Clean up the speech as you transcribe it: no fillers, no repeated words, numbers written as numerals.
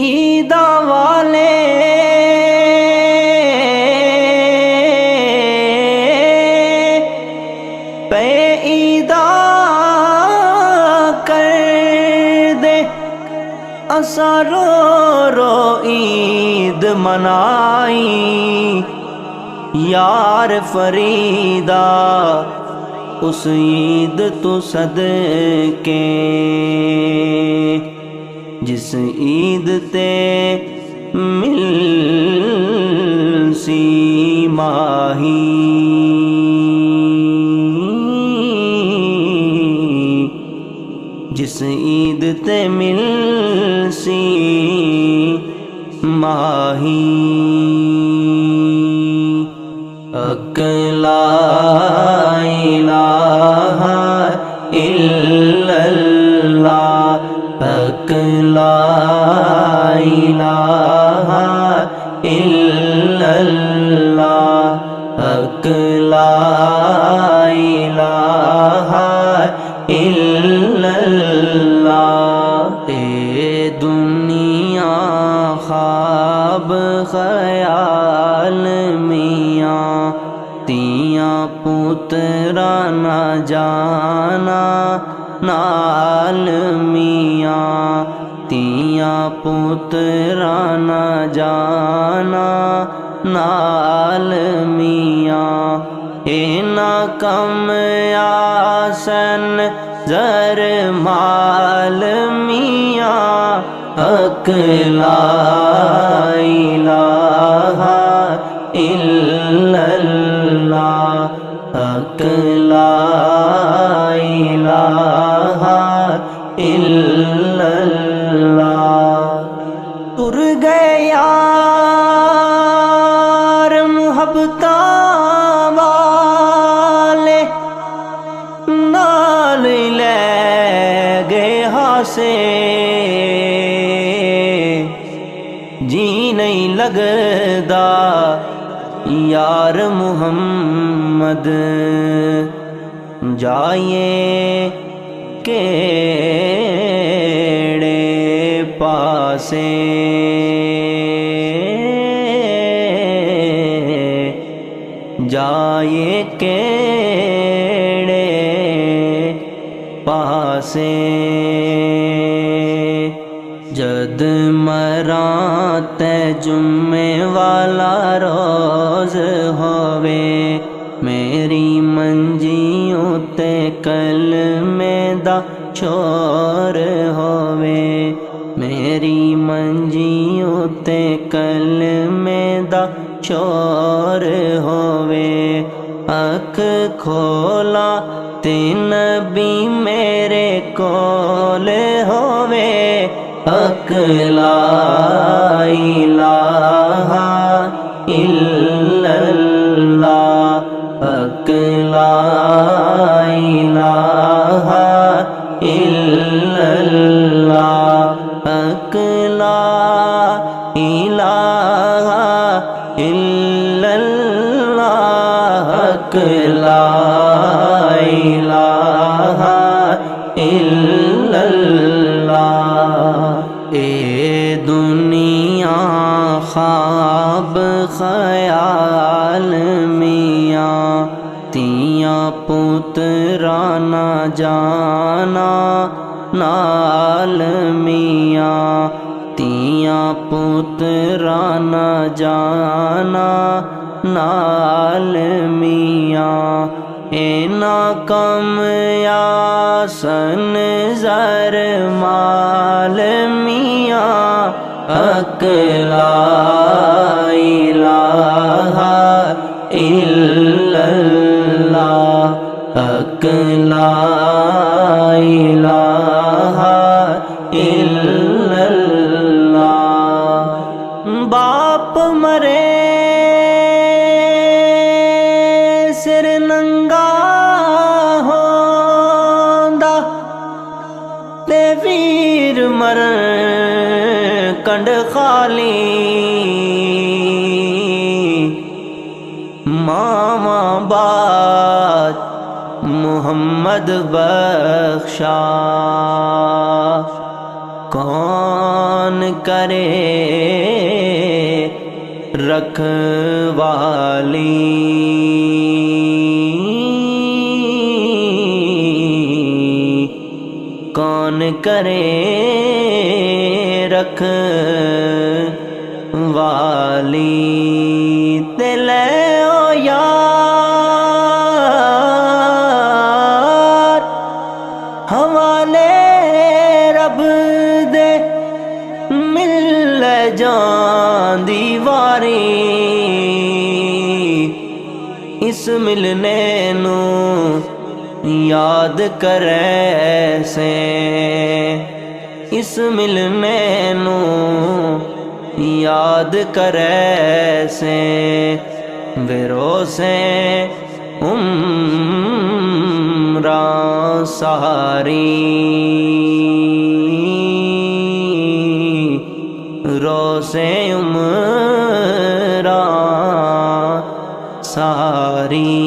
عیدا والے پہ عیدا کر دے، اساں رو رو عید منائی یار فریدا، اس عید تو صدقے جس عید تے مل سی ماہی، جس عید تے مل سی ماہی۔ حق لا الہ الا اللہ، حق لا الہ الا اللہ، حق لا الہ الا اللہ۔ اے دنیا خواب خیال میاں، تیاں پترا نہ جانا نال میاں، تیاں پترا نہ جانا نال میاں، اینا کم آسن زر مال میاں، حق لا الہ الا اللہ، حق لا الہ الا اللہ۔ تر گئے یار محبتاں والے، نال لے گئے ہاسے، جی نہیں لگدا یار محمد جائے کیڑے پاسے، جائے کیڑے پاسے، جد مراں تے جمعے والا روز ہووے، میری منجیوں تے کلمے دا شور ہووے، میری منجیوں تے کلمے دا شور ہووے، اکھ کھولا تے نبی میرے کول ہووے، حق لا الہ الا اللہ، حق لا الہ الا اللہ، حق لا الہ الا اللہ، حق لا الہ الا اللہ۔ اے دنیا خواب خیال میاں، تیاں پترا نہ جانا نال میاں، تیاں پترا نہ جانا نال میاں، اینا کم آسن زر مال میاں، حق لا الہ الا اللہ، حق لا الہ الا اللہ۔ باپ مرے سر ننگا ہوندا، تے ویر مرن کنڈ خالی، ماما باد محمد بخشا، کون کرے رکھوالی، کون کرے رکھوالی، لے او یار حوالے رب دے، مل جان دی واری، اس ملنے نو یاد کرے سے، اس ملنے نو یاد کرے سے، بروسے عمراں ساری، روسے عمراں ساری۔